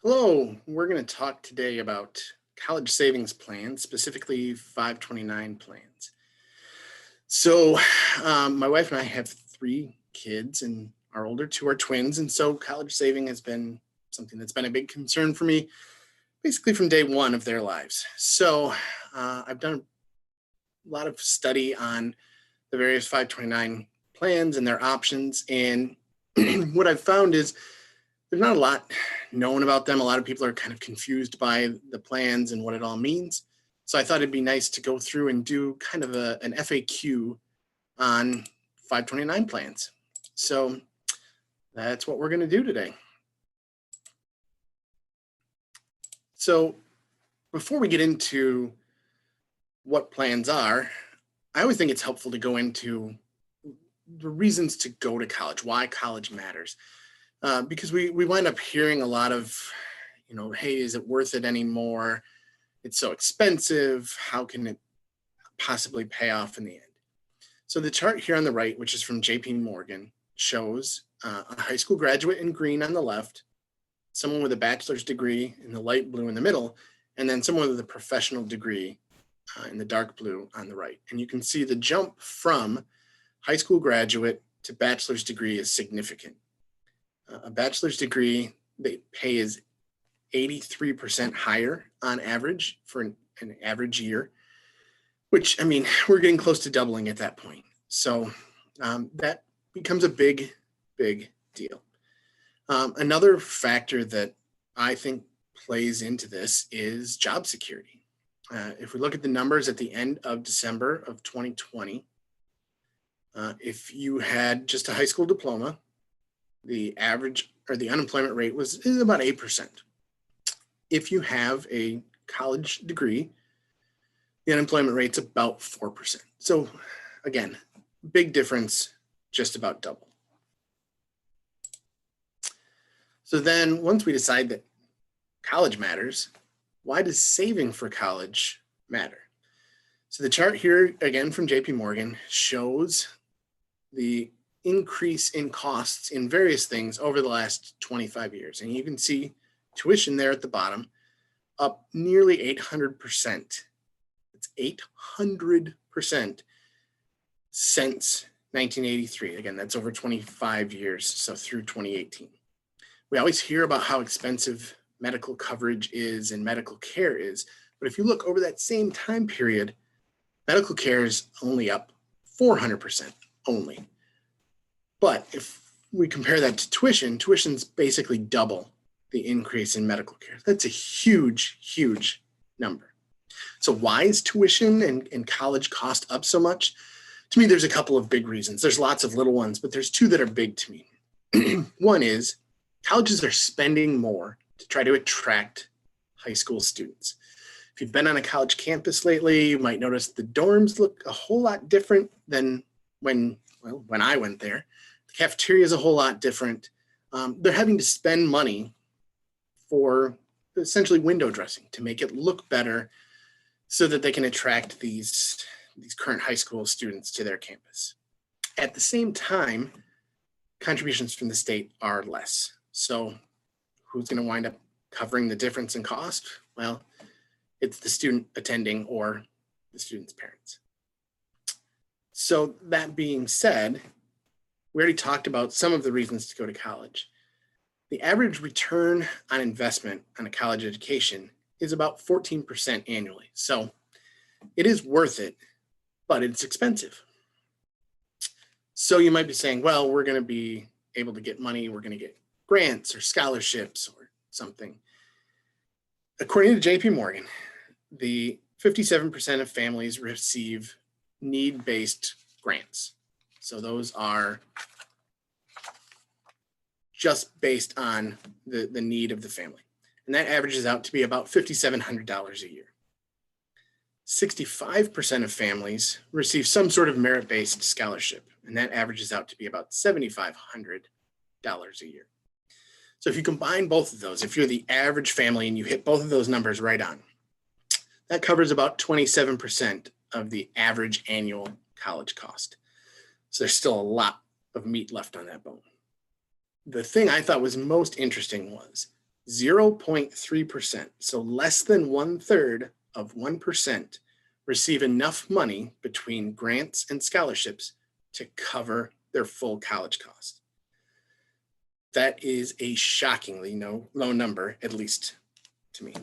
Hello, we're going to talk today about college savings plans, specifically 529 plans. My wife and I have three kids, and our older two are twins. And so, college saving has been something that's been a big concern for me basically from day one of their lives. I've done a lot of study on the various 529 plans and their options. And what I've found is there's not a lot known about them. A lot of people are kind of confused by the plans and what it all means. So I thought it'd be nice to go through and do kind of an FAQ on 529 plans. So that's what we're going to do today. So before we get into what plans are, I always think it's helpful to go into the reasons to go to college, why college matters. Because we wind up hearing a lot of, hey, is it worth it anymore? It's so expensive. How can it possibly pay off in the end? So the chart here on the right, which is from JP Morgan, shows a high school graduate in green on the left, someone with a bachelor's degree in the light blue in the middle, and then someone with a professional degree in the dark blue on the right. And you can see the jump from high school graduate to bachelor's degree is significant. A bachelor's degree, the pay is 83% higher on average for an average year, which, we're getting close to doubling at that point. So that becomes a big, big deal. Another factor that I think plays into this is job security. If we look at the numbers at the end of December of 2020, if you had just a high school diploma, the average or the unemployment rate is about 8%. If you have a college degree, the unemployment rate's about 4%. So again, big difference, just about double. So then once we decide that college matters, why does saving for college matter? So the chart here, again from JP Morgan, shows the increase in costs in various things over the last 25 years. And you can see tuition there at the bottom, up nearly 800%. It's 800% since 1983. Again, that's over 25 years, so through 2018. We always hear about how expensive medical coverage is and medical care is, but if you look over that same time period, medical care is only up 400% only. But if we compare that to tuition's basically double the increase in medical care. That's a huge, huge number. So why is tuition and college cost up so much? To me, there's a couple of big reasons. There's lots of little ones, but there's two that are big to me. One is colleges are spending more to try to attract high school students. If you've been on a college campus lately, you might notice the dorms look a whole lot different than when I went there. The cafeteria is a whole lot different. They're having to spend money for essentially window dressing to make it look better so that they can attract these current high school students to their campus. At the same time, contributions from the state are less. So who's going to wind up covering the difference in cost? Well, it's the student attending or the student's parents. So that being said, we already talked about some of the reasons to go to college. The average return on investment on a college education is about 14% annually. So it is worth it, but it's expensive. So you might be saying, well, we're going to be able to get money. We're going to get grants or scholarships or something. According to JP Morgan, the 57% of families receive need-based grants. So those are just based on the need of the family. And that averages out to be about $5,700 a year. 65% of families receive some sort of merit-based scholarship, and that averages out to be about $7,500 a year. So if you combine both of those, if you're the average family and you hit both of those numbers right on, that covers about 27% of the average annual college cost. So there's still a lot of meat left on that bone. The thing I thought was most interesting was 0.3%, so less than 1/3 of 1%, receive enough money between grants and scholarships to cover their full college cost. That is a shockingly low number, at least to me.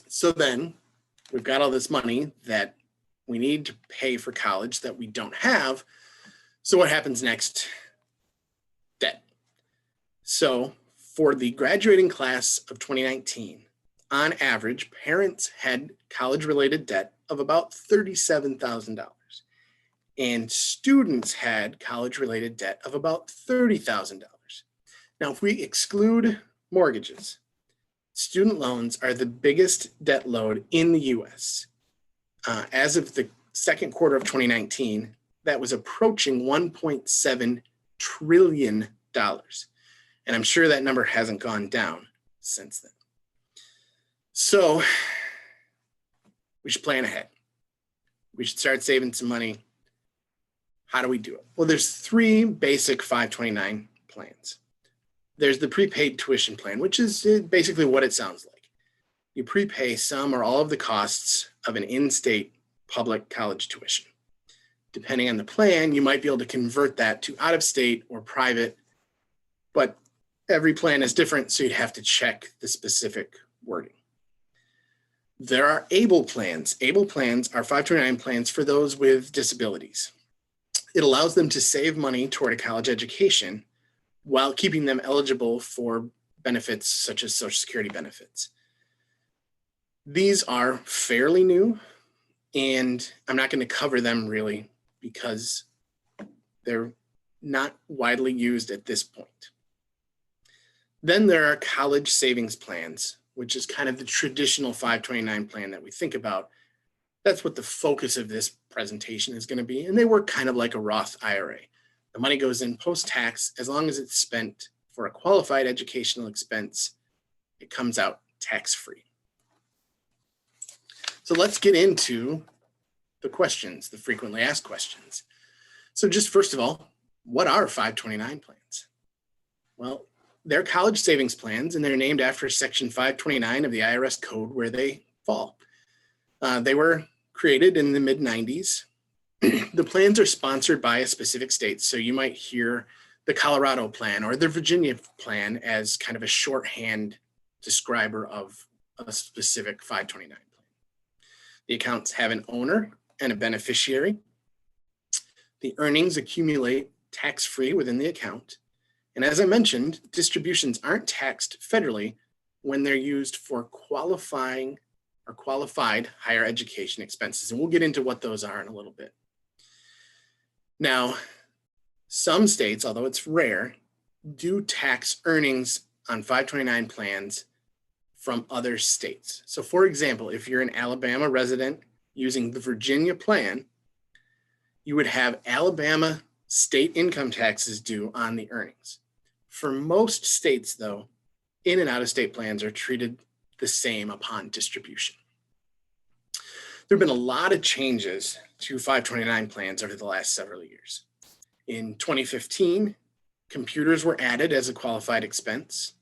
So then we've got all this money that we need to pay for college that we don't have. So what happens next? Debt. So for the graduating class of 2019, on average, parents had college-related debt of about $37,000, and students had college-related debt of about $30,000. Now, if we exclude mortgages, student loans are the biggest debt load in the U.S. As of the second quarter of 2019, that was approaching $1.7 trillion. And I'm sure that number hasn't gone down since then. So we should plan ahead. We should start saving some money. How do we do it? Well, there's three basic 529 plans. There's the prepaid tuition plan, which is basically what it sounds like. You prepay some or all of the costs of an in-state public college tuition. Depending on the plan, you might be able to convert that to out-of-state or private, but every plan is different, so you'd have to check the specific wording. There are ABLE plans. ABLE plans are 529 plans for those with disabilities. It allows them to save money toward a college education while keeping them eligible for benefits such as Social Security benefits. These are fairly new, and I'm not going to cover them really because they're not widely used at this point. Then there are college savings plans, which is kind of the traditional 529 plan that we think about. That's what the focus of this presentation is going to be, and they work kind of like a Roth IRA. The money goes in post-tax. As long as it's spent for a qualified educational expense, it comes out tax-free. So let's get into the questions, the frequently asked questions. So just first of all, what are 529 plans? Well, they're college savings plans, and they're named after Section 529 of the IRS code where they fall. They were created in the mid-90s. The plans are sponsored by a specific state. So you might hear the Colorado plan or the Virginia plan as kind of a shorthand describer of a specific 529 plan. The accounts have an owner and a beneficiary. The earnings accumulate tax-free within the account. And as I mentioned, distributions aren't taxed federally when they're used for qualifying or qualified higher education expenses. And we'll get into what those are in a little bit. Now, some states, although it's rare, do tax earnings on 529 plans from other states. So for example, if you're an Alabama resident using the Virginia plan, you would have Alabama state income taxes due on the earnings. For most states, though, in and out of state plans are treated the same upon distribution. There have been a lot of changes to 529 plans over the last several years. In 2015, computers were added as a qualified expense.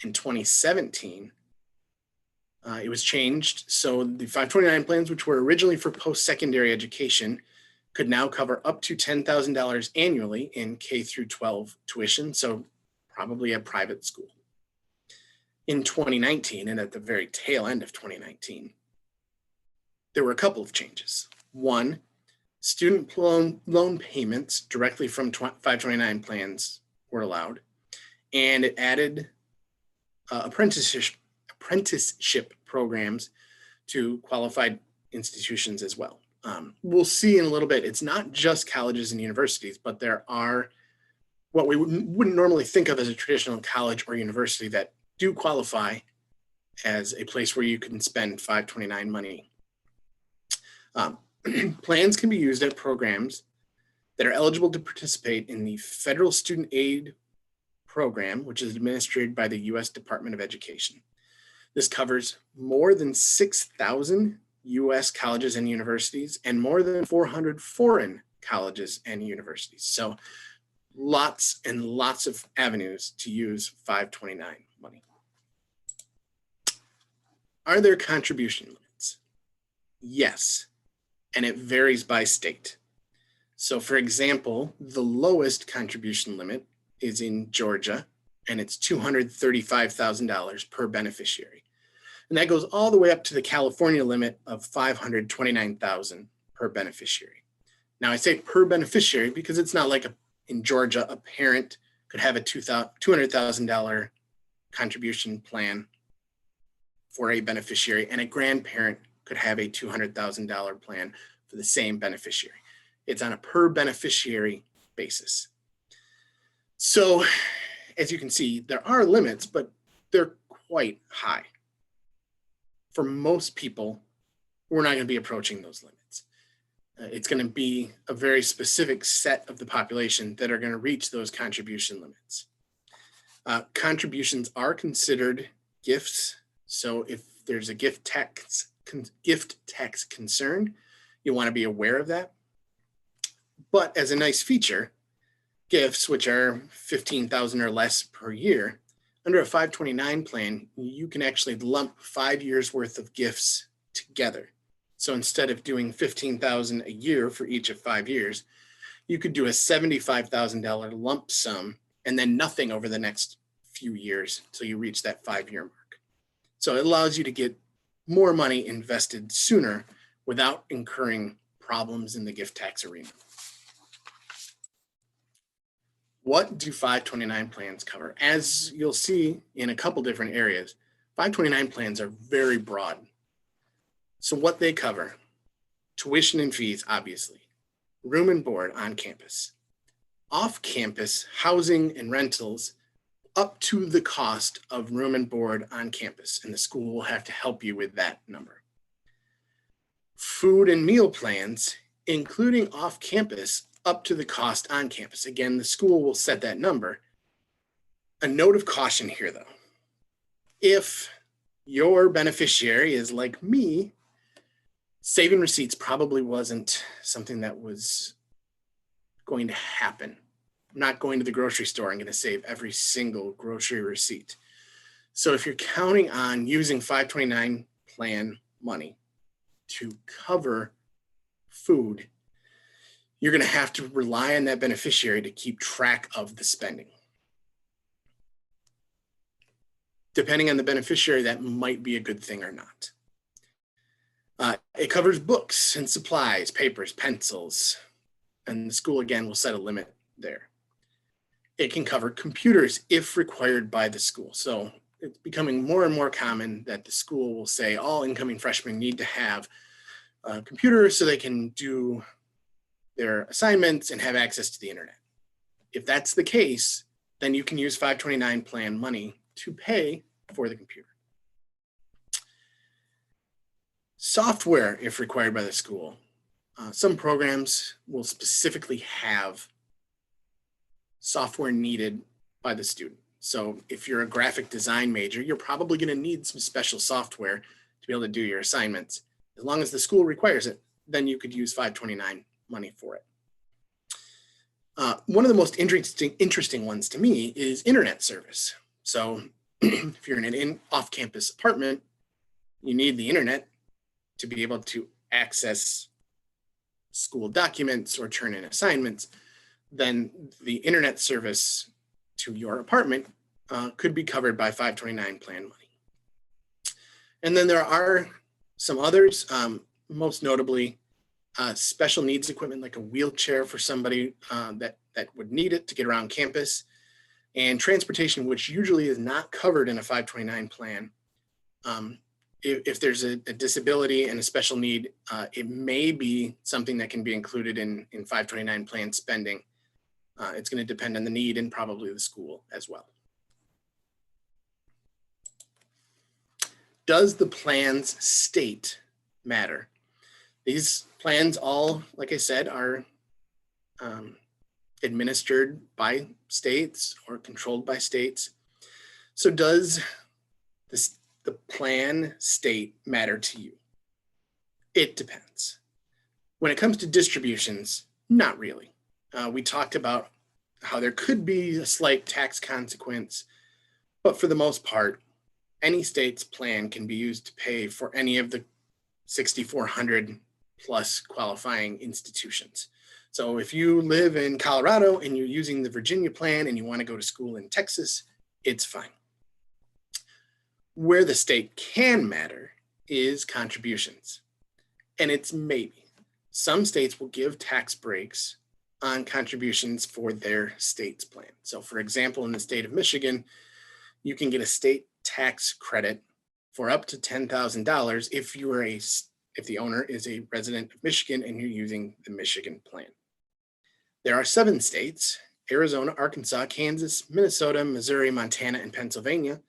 In 2017, it was changed. So the 529 plans, which were originally for post-secondary education, could now cover up to $10,000 annually in K through 12 tuition, so probably a private school. In 2019, and at the very tail end of 2019, there were a couple of changes. One, student loan payments directly from 529 plans were allowed, and it added apprenticeship programs to qualified institutions as well. We'll see in a little bit, it's not just colleges and universities, but there are what we wouldn't normally think of as a traditional college or university that do qualify as a place where you can spend 529 money. Plans can be used at programs that are eligible to participate in the Federal Student Aid Program, which is administered by the U.S. Department of Education. This covers more than 6,000 U.S. colleges and universities and more than 400 foreign colleges and universities. So lots and lots of avenues to use 529 money. Are there contribution limits? Yes, and it varies by state. So for example, the lowest contribution limit is in Georgia, and it's $235,000 per beneficiary. And that goes all the way up to the California limit of $529,000 per beneficiary. Now I say per beneficiary because it's not like in Georgia, a parent could have a $200,000 contribution plan for a beneficiary, and a grandparent could have a $200,000 plan for the same beneficiary. It's on a per beneficiary basis. So as you can see, there are limits, but they're quite high. For most people, we're not going to be approaching those limits. It's going to be a very specific set of the population that are going to reach those contribution limits. Contributions are considered gifts. So if there's a gift tax concern, you want to be aware of that. But as a nice feature, gifts, which are $15,000 or less per year, under a 529 plan, you can actually lump 5 years worth of gifts together. So instead of doing $15,000 a year for each of 5 years, you could do a $75,000 lump sum and then nothing over the next few years until you reach that 5-year mark. So it allows you to get more money invested sooner without incurring problems in the gift tax arena. What do 529 plans cover? As you'll see in a couple different areas, 529 plans are very broad. So what they cover: tuition and fees, obviously, room and board on campus, off-campus housing and rentals up to the cost of room and board on campus, and the school will have to help you with that number. Food and meal plans, including off-campus, up to the cost on campus. Again, the school will set that number. A note of caution here, though. If your beneficiary is like me, saving receipts probably wasn't something that was going to happen. I'm not going to the grocery store and going to save every single grocery receipt. So if you're counting on using 529 plan money to cover food, you're going to have to rely on that beneficiary to keep track of the spending. Depending on the beneficiary, that might be a good thing or not. It covers books and supplies, papers, pencils, and the school, again, will set a limit there. It can cover computers if required by the school. So it's becoming more and more common that the school will say all incoming freshmen need to have a computer so they can do their assignments and have access to the internet. If that's the case, then you can use 529 plan money to pay for the computer. Software, if required by the school. Some programs will specifically have software needed by the student. So if you're a graphic design major, you're probably going to need some special software to be able to do your assignments. As long as the school requires it, then you could use 529 money for it. One of the most interesting ones to me is internet service. So if you're in an off-campus apartment, you need the internet to be able to access school documents or turn in assignments. Then the internet service to your apartment could be covered by 529 plan money. And then there are some others, most notably special needs equipment like a wheelchair for somebody that would need it to get around campus, and transportation, which usually is not covered in a 529 plan. If there's a disability and a special need, it may be something that can be included in 529 plan spending. It's going to depend on the need and probably the school as well. Does the plan's state matter? These plans all, like I said, are administered by states or controlled by states. So does the plan state matter to you? It depends. When it comes to distributions, not really. We talked about how there could be a slight tax consequence, but for the most part, any state's plan can be used to pay for any of the 6,400 plus qualifying institutions. So if you live in Colorado and you're using the Virginia plan and you want to go to school in Texas, it's fine. Where the state can matter is contributions. And it's maybe. Some states will give tax breaks on contributions for their state's plan. So for example, in the state of Michigan, you can get a state tax credit for up to $10,000 if the owner is a resident of Michigan and you're using the Michigan plan. There are 7 states, Arizona, Arkansas, Kansas, Minnesota, Missouri, Montana, and Pennsylvania,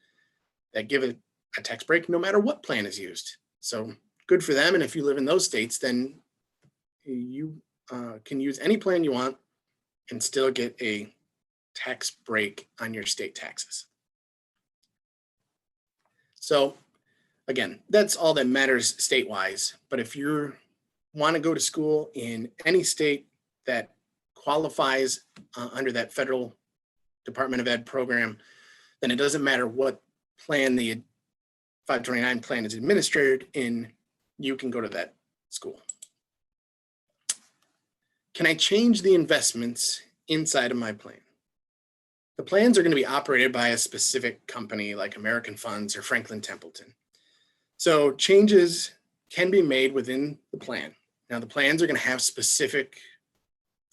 that give a tax break no matter what plan is used. So good for them. And if you live in those states, then you can use any plan you want and still get a tax break on your state taxes. So again, that's all that matters state-wise. But if you want to go to school in any state that qualifies under that federal Department of Ed program, then it doesn't matter what plan the 529 plan is administered in, you can go to that school. Can I change the investments inside of my plan? The plans are going to be operated by a specific company like American Funds or Franklin Templeton. So changes can be made within the plan. Now the plans are going to have specific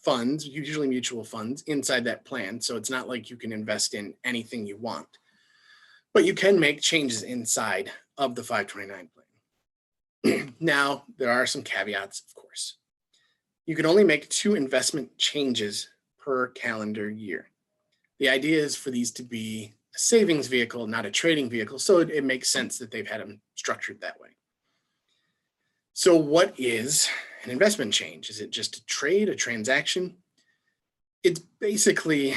funds, usually mutual funds, inside that plan. So it's not like you can invest in anything you want, but you can make changes inside of the 529 plan. Now, there are some caveats, of course. You can only make 2 investment changes per calendar year. The idea is for these to be a savings vehicle, not a trading vehicle. So it makes sense that they've had them structured that way. So what is an investment change? Is it just a trade, a transaction? It's basically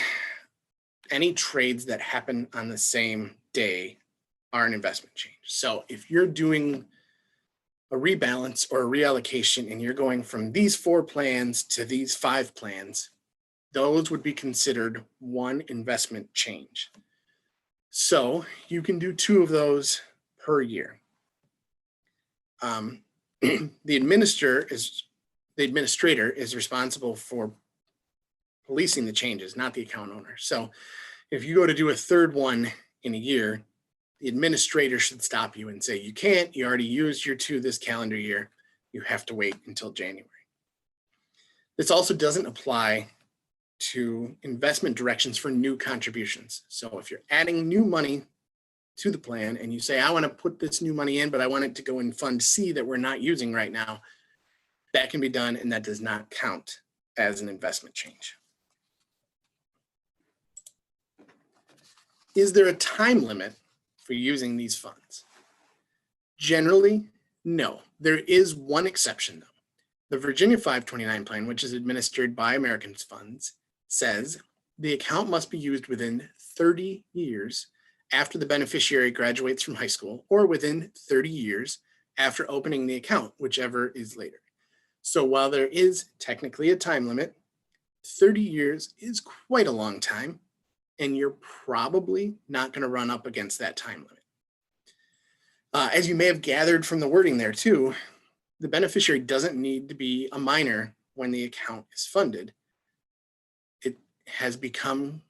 any trades that happen on the same day are an investment change. So if you're doing a rebalance or a reallocation and you're going from these 4 plans to these 5 plans, those would be considered one investment change. So you can do 2 of those per year. The administrator is responsible for policing the changes, not the account owner. So if you go to do a 3rd one in a year, the administrator should stop you and say, you can't, you already used your 2 this calendar year. You have to wait until January. This also doesn't apply to investment directions for new contributions. So if you're adding new money to the plan and you say, I want to put this new money in, but I want it to go in Fund C that we're not using right now, that can be done and that does not count as an investment change. Is there a time limit for using these funds? Generally, no. There is one exception though. The Virginia 529 plan, which is administered by American Funds, says the account must be used within 30 years after the beneficiary graduates from high school or within 30 years after opening the account, whichever is later. So while there is technically a time limit, 30 years is quite a long time, and you're probably not going to run up against that time limit. As you may have gathered from the wording there too, the beneficiary doesn't need to be a minor when the account is funded. It has become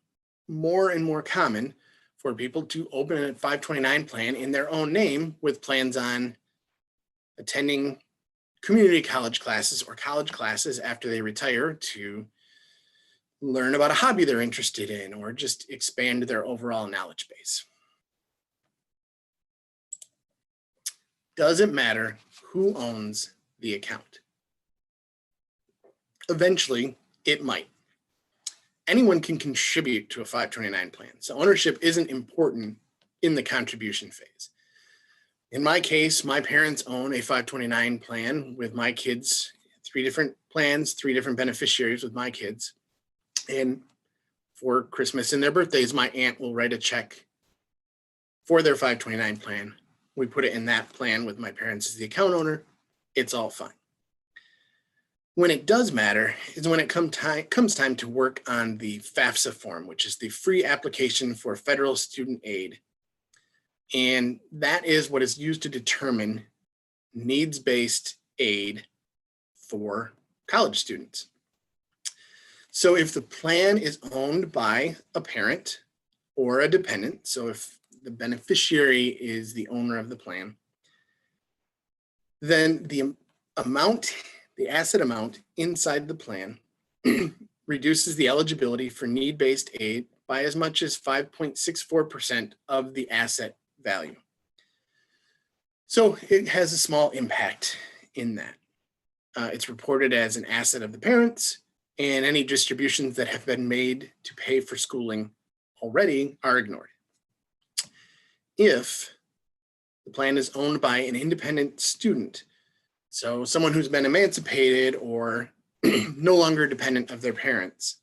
more and more common for people to open a 529 plan in their own name with plans on attending community college classes or college classes after they retire to learn about a hobby they're interested in or just expand their overall knowledge base. Doesn't matter who owns the account. Eventually, it might. Anyone can contribute to a 529 plan, so ownership isn't important in the contribution phase. In my case, my parents own a 529 plan with my kids, 3 different plans, 3 different beneficiaries with my kids. And for Christmas and their birthdays, my aunt will write a check for their 529 plan. We put it in that plan with my parents as the account owner. It's all fine. When it does matter is when it comes time to work on the FAFSA form, which is the free application for federal student aid. And that is what is used to determine needs-based aid for college students. So if the plan is owned by a parent or a dependent, so if the beneficiary is the owner of the plan, then the asset amount inside the plan reduces the eligibility for need-based aid by as much as 5.64% of the asset value. So it has a small impact in that. It's reported as an asset of the parents, and any distributions that have been made to pay for schooling already are ignored. If the plan is owned by an independent student, so someone who's been emancipated or no longer dependent of their parents,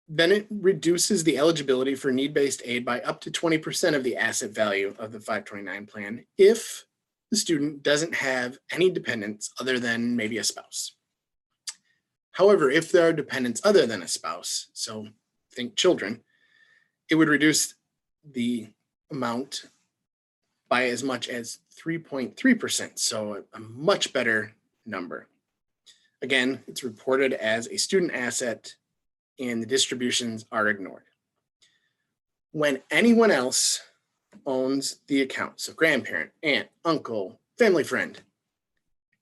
then it reduces the eligibility for need-based aid by up to 20% of the asset value of the 529 plan if the student doesn't have any dependents other than maybe a spouse. However, if there are dependents other than a spouse, so think children, it would reduce the amount by as much as 3.3%, so a much better number. Again, it's reported as a student asset and the distributions are ignored. When anyone else owns the account, so grandparent, aunt, uncle, family friend,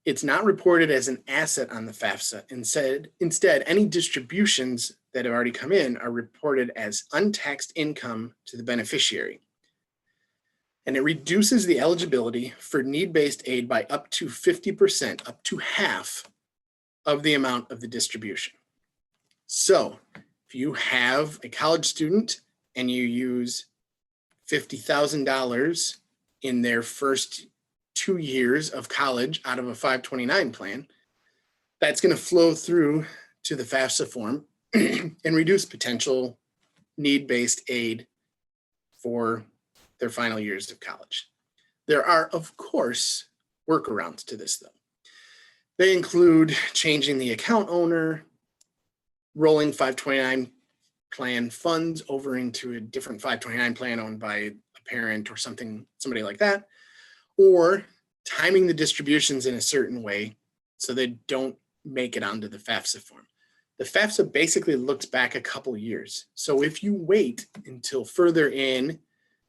it's not reported as an asset on the FAFSA. Instead, any distributions that have already come in are reported as untaxed income to the beneficiary. And it reduces the eligibility for need-based aid by up to 50%, up to half of the amount of the distribution. So if you have a college student and you use $50,000 in their first 2 years of college out of a 529 plan, that's going to flow through to the FAFSA form and reduce potential need-based aid for their final years of college. There are, of course, workarounds to this, though. They include changing the account owner, rolling 529 plan funds over into a different 529 plan owned by a parent or somebody like that, or timing the distributions in a certain way so they don't make it onto the FAFSA form. The FAFSA basically looks back a couple years. So if you wait until further in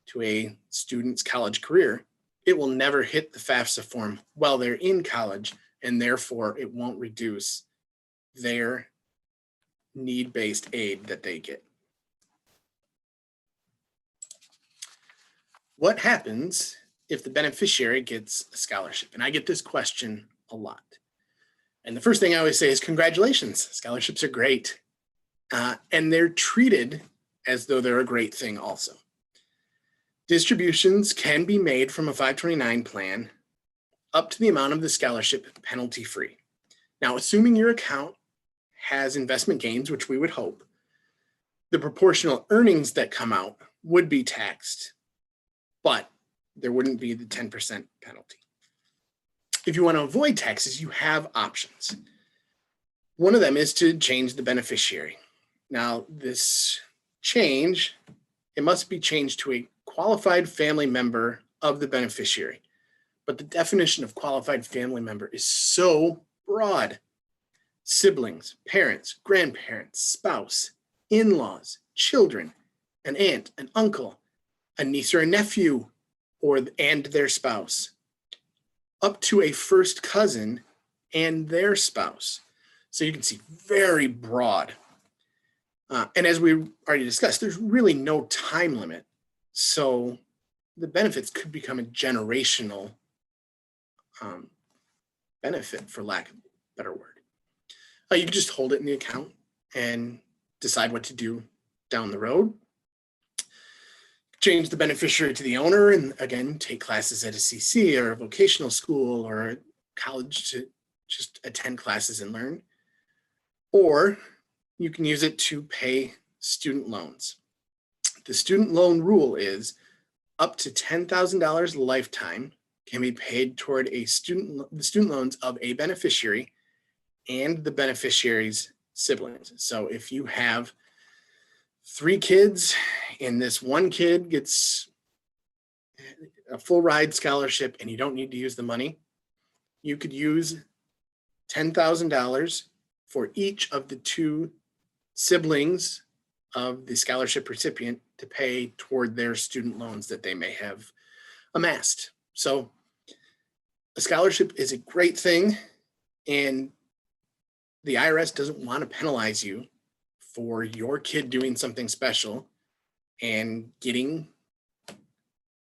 to a student's college career, it will never hit the FAFSA form while they're in college, and therefore it won't reduce their need-based aid that they get. What happens if the beneficiary gets a scholarship? And I get this question a lot. And the first thing I always say is congratulations, scholarships are great. And they're treated as though they're a great thing also. Distributions can be made from a 529 plan up to the amount of the scholarship penalty-free. Now, assuming your account has investment gains, which we would hope, the proportional earnings that come out would be taxed, but there wouldn't be the 10% penalty. If you want to avoid taxes, you have options. One of them is to change the beneficiary. Now, this change, it must be changed to a qualified family member of the beneficiary. But the definition of qualified family member is so broad. Siblings, parents, grandparents, spouse, in-laws, children, an aunt, an uncle, a niece or a nephew, and their spouse, up to a first cousin and their spouse. So you can see very broad. And as we already discussed, there's really no time limit. So the benefits could become a generational benefit, for lack of a better word. You can just hold it in the account and decide what to do down the road. Change the beneficiary to the owner and again, take classes at a CC or a vocational school or a college to just attend classes and learn. Or you can use it to pay student loans. The student loan rule is up to $10,000 lifetime can be paid toward the student loans of a beneficiary and the beneficiary's siblings. So if you have 3 kids and this one kid gets a full ride scholarship and you don't need to use the money, you could use $10,000 for each of the two siblings of the scholarship recipient to pay toward their student loans that they may have amassed. So a scholarship is a great thing, and the IRS doesn't want to penalize you for your kid doing something special and getting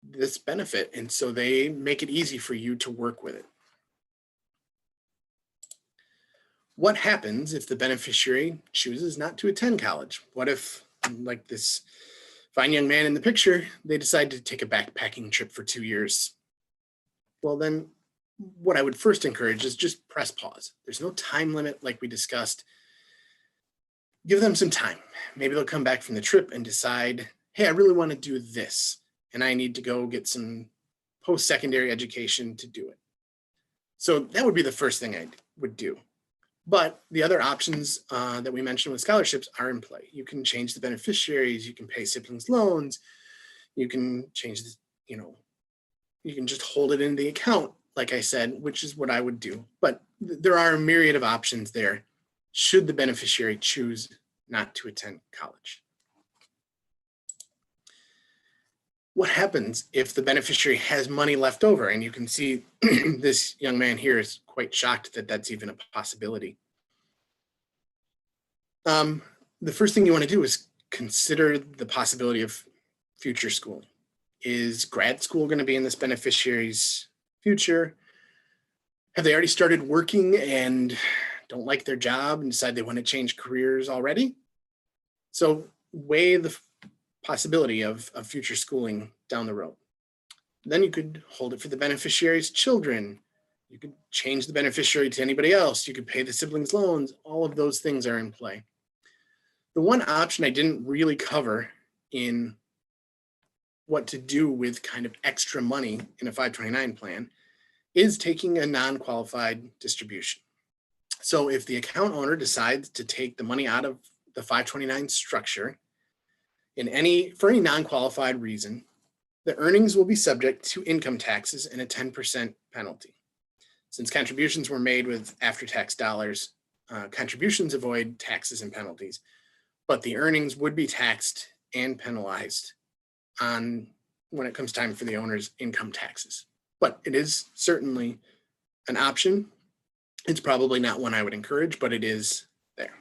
this benefit. And so they make it easy for you to work with it. What happens if the beneficiary chooses not to attend college? What if, like this fine young man in the picture, they decide to take a backpacking trip for 2 years? Well, then what I would first encourage is just press pause. There's no time limit like we discussed. Give them some time. Maybe they'll come back from the trip and decide, hey, I really want to do this, and I need to go get some post-secondary education to do it. So that would be the first thing I would do. But the other options that we mentioned with scholarships are in play. You can change the beneficiaries, you can pay siblings loans, you can change the, you can just hold it in the account, like I said, which is what I would do. But there are a myriad of options there should the beneficiary choose not to attend college. What happens if the beneficiary has money left over? And you can see this young man here is quite shocked that that's even a possibility. The first thing you want to do is consider the possibility of future schooling. Is grad school going to be in this beneficiary's future? Have they already started working and don't like their job and decide they want to change careers already? So weigh the possibility of future schooling down the road. Then you could hold it for the beneficiary's children. You could change the beneficiary to anybody else. You could pay the siblings loans. All of those things are in play. The one option I didn't really cover in what to do with kind of extra money in a 529 plan is taking a non-qualified distribution. So if the account owner decides to take the money out of the 529 structure for any non-qualified reason, the earnings will be subject to income taxes and a 10% penalty. Since contributions were made with after-tax dollars, contributions avoid taxes and penalties, but the earnings would be taxed and penalized on when it comes time for the owner's income taxes. But it is certainly an option. It's probably not one I would encourage, but it is there.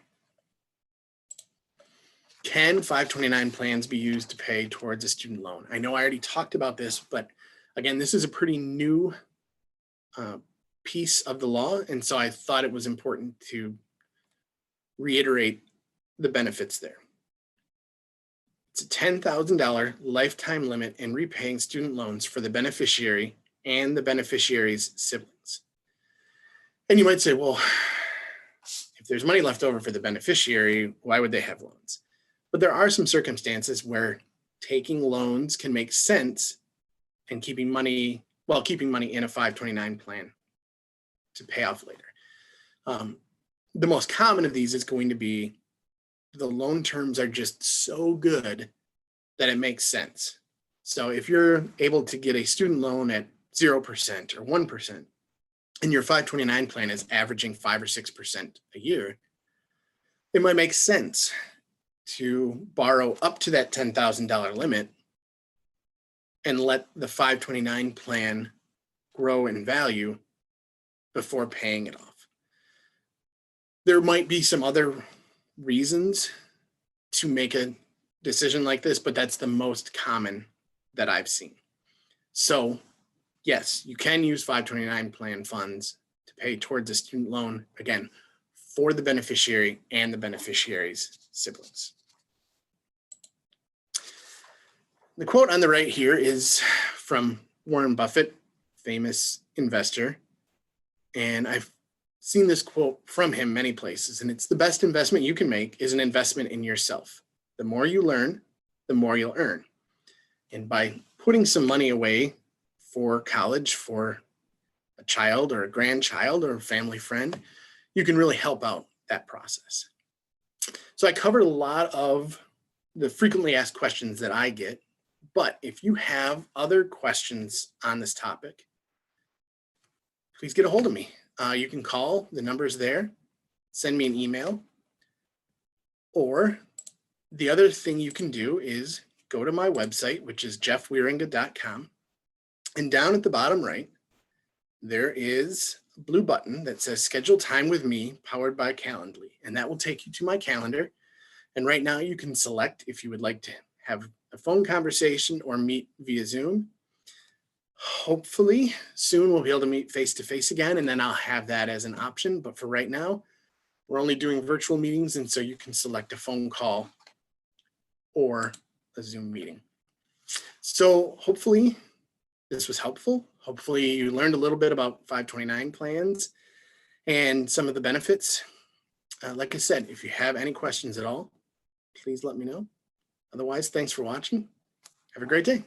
Can 529 plans be used to pay towards a student loan? I know I already talked about this, but again, this is a pretty new piece of the law. And so I thought it was important to reiterate the benefits there. It's a $10,000 lifetime limit in repaying student loans for the beneficiary and the beneficiary's siblings. And you might say, well, if there's money left over for the beneficiary, why would they have loans? But there are some circumstances where taking loans can make sense and keeping money in a 529 plan to pay off later. The most common of these is going to be the loan terms are just so good that it makes sense. So if you're able to get a student loan at 0% or 1%, and your 529 plan is averaging 5 or 6% a year, it might make sense to borrow up to that $10,000 limit and let the 529 plan grow in value before paying it off. There might be some other reasons to make a decision like this, but that's the most common that I've seen. So yes, you can use 529 plan funds to pay towards a student loan, again, for the beneficiary and the beneficiary's siblings. The quote on the right here is from Warren Buffett, famous investor. And I've seen this quote from him many places, and it's the best investment you can make is an investment in yourself. The more you learn, the more you'll earn. And by putting some money away for college for a child or a grandchild or a family friend, you can really help out that process. So I covered a lot of the frequently asked questions that I get, But if you have other questions on this topic, please get a hold of me. You can call, the number's there, send me an email, or the other thing you can do is go to my website, which is jeffwieringa.com, and down at the bottom right, there is a blue button that says schedule time with me, powered by Calendly, and that will take you to my calendar. And right now you can select if you would like to have a phone conversation or meet via Zoom. Hopefully soon we'll be able to meet face-to-face again, and then I'll have that as an option. But for right now, we're only doing virtual meetings, and so you can select a phone call or a Zoom meeting. So hopefully this was helpful. Hopefully you learned a little bit about 529 plans and some of the benefits. Like I said, if you have any questions at all, please let me know. Otherwise, thanks for watching. Have a great day.